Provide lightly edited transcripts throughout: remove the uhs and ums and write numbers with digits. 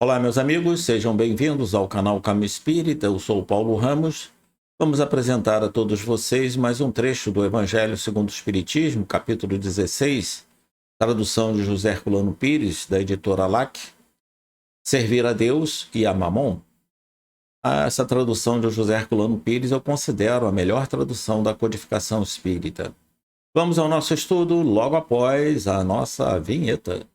Olá, meus amigos, sejam bem-vindos ao canal Caminho Espírita. Eu sou o Paulo Ramos. Vamos apresentar a todos vocês mais um trecho do Evangelho segundo o Espiritismo, capítulo 16, tradução de José Herculano Pires, da editora LAC, Servir a Deus e a Mamon. Essa tradução de José Herculano Pires eu considero a melhor tradução da codificação espírita. Vamos ao nosso estudo logo após a nossa vinheta.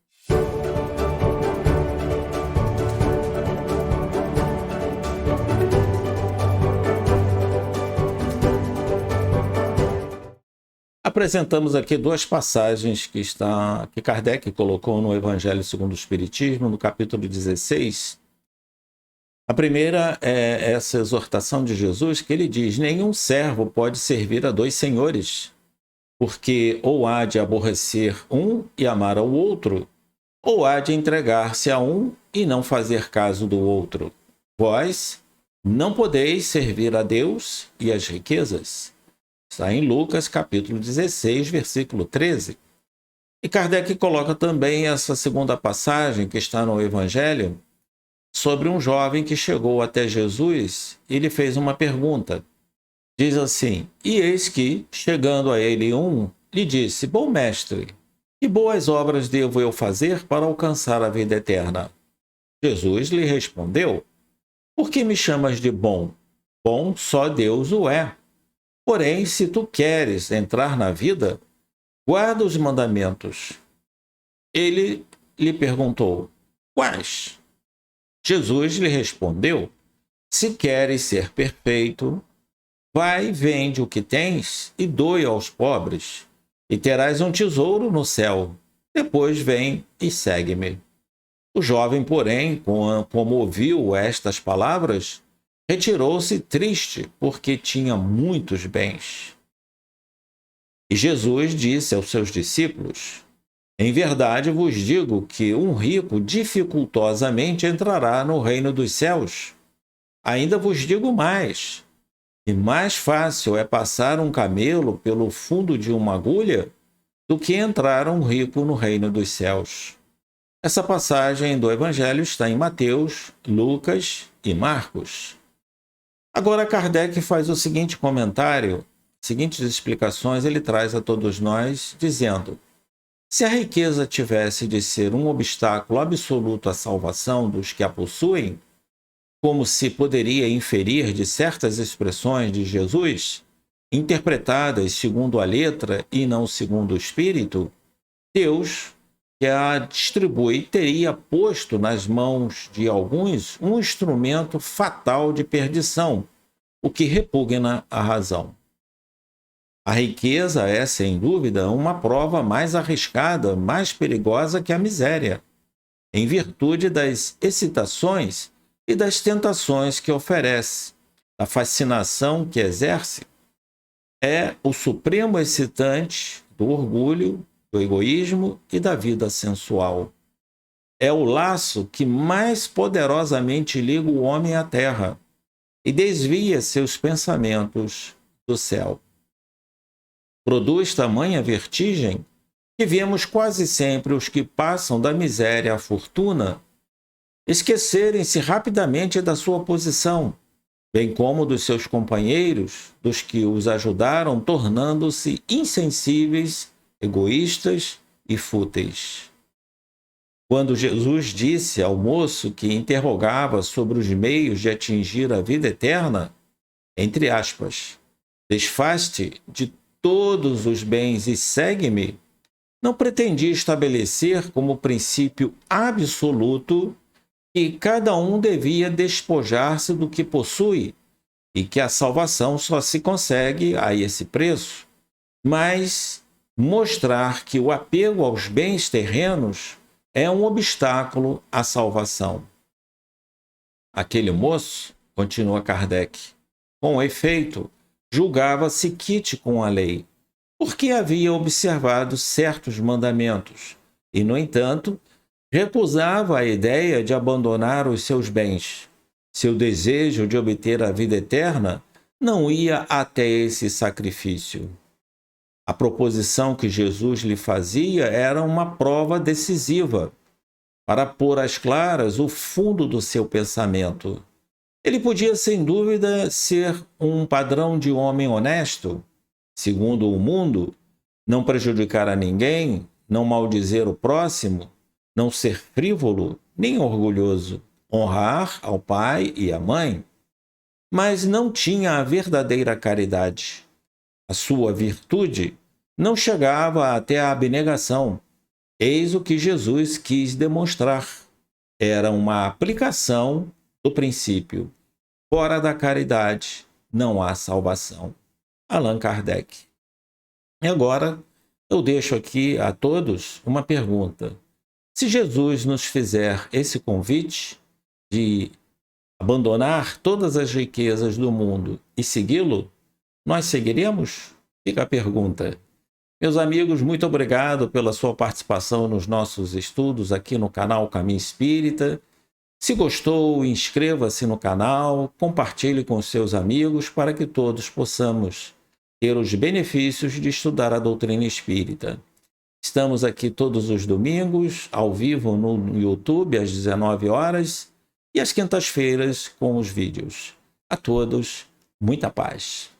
Apresentamos aqui duas passagens que Kardec colocou no Evangelho segundo o Espiritismo, no capítulo 16. A primeira é essa exortação de Jesus, que ele diz: nenhum servo pode servir a dois senhores, porque ou há de aborrecer um e amar ao outro, ou há de entregar-se a um e não fazer caso do outro. Vós não podeis servir a Deus e às riquezas. Está em Lucas, capítulo 16, versículo 13. E Kardec coloca também essa segunda passagem, que está no Evangelho, sobre um jovem que chegou até Jesus e lhe fez uma pergunta. Diz assim: e eis que, chegando a ele lhe disse: bom mestre, que boas obras devo eu fazer para alcançar a vida eterna? Jesus lhe respondeu: por que me chamas de bom? Bom só Deus o é. Porém, se tu queres entrar na vida, guarda os mandamentos. Ele lhe perguntou: quais? Jesus lhe respondeu: se queres ser perfeito, vai, vende o que tens e doe aos pobres, e terás um tesouro no céu. Depois vem e segue-me. O jovem, porém, como ouviu estas palavras, retirou-se triste, porque tinha muitos bens. E Jesus disse aos seus discípulos: em verdade vos digo que um rico dificultosamente entrará no reino dos céus. Ainda vos digo mais: e mais fácil é passar um camelo pelo fundo de uma agulha do que entrar um rico no reino dos céus. Essa passagem do Evangelho está em Mateus, Lucas e Marcos. Agora, Kardec faz o seguinte comentário, seguintes explicações ele traz a todos nós, dizendo: se a riqueza tivesse de ser um obstáculo absoluto à salvação dos que a possuem, como se poderia inferir de certas expressões de Jesus, interpretadas segundo a letra e não segundo o espírito, Deus, que a distribui, teria posto nas mãos de alguns um instrumento fatal de perdição, o que repugna a razão. A riqueza é, sem dúvida, uma prova mais arriscada, mais perigosa que a miséria, em virtude das excitações e das tentações que oferece, da fascinação que exerce. É o supremo excitante do orgulho, do egoísmo e da vida sensual. É o laço que mais poderosamente liga o homem à terra e desvia seus pensamentos do céu. Produz tamanha vertigem que vemos quase sempre os que passam da miséria à fortuna esquecerem-se rapidamente da sua posição, bem como dos seus companheiros, dos que os ajudaram, tornando-se insensíveis, egoístas e fúteis. Quando Jesus disse ao moço que interrogava sobre os meios de atingir a vida eterna, entre aspas, desfaz-te de todos os bens e segue-me, não pretendia estabelecer como princípio absoluto que cada um devia despojar-se do que possui e que a salvação só se consegue a esse preço, mas mostrar que o apego aos bens terrenos é um obstáculo à salvação. Aquele moço, continua Kardec, com efeito, julgava-se quite com a lei, porque havia observado certos mandamentos e, no entanto, recusava a ideia de abandonar os seus bens. Seu desejo de obter a vida eterna não ia até esse sacrifício. A proposição que Jesus lhe fazia era uma prova decisiva. para pôr às claras o fundo do seu pensamento. Ele podia, sem dúvida, ser um padrão de homem honesto, segundo o mundo, não prejudicar a ninguém, não maldizer o próximo, não ser frívolo nem orgulhoso, honrar ao pai e à mãe, mas não tinha a verdadeira caridade. A sua virtude não chegava até a abnegação. Eis o que Jesus quis demonstrar. Era uma aplicação do princípio: fora da caridade não há salvação. Allan Kardec. E agora eu deixo aqui a todos uma pergunta. Se Jesus nos fizer esse convite de abandonar todas as riquezas do mundo e segui-lo, nós seguiremos? Fica a pergunta. Meus amigos, muito obrigado pela sua participação nos nossos estudos aqui no canal Caminho Espírita. Se gostou, inscreva-se no canal, compartilhe com seus amigos para que todos possamos ter os benefícios de estudar a doutrina espírita. Estamos aqui todos os domingos, ao vivo no YouTube, às 19 horas, e às quintas-feiras com os vídeos. A todos, muita paz.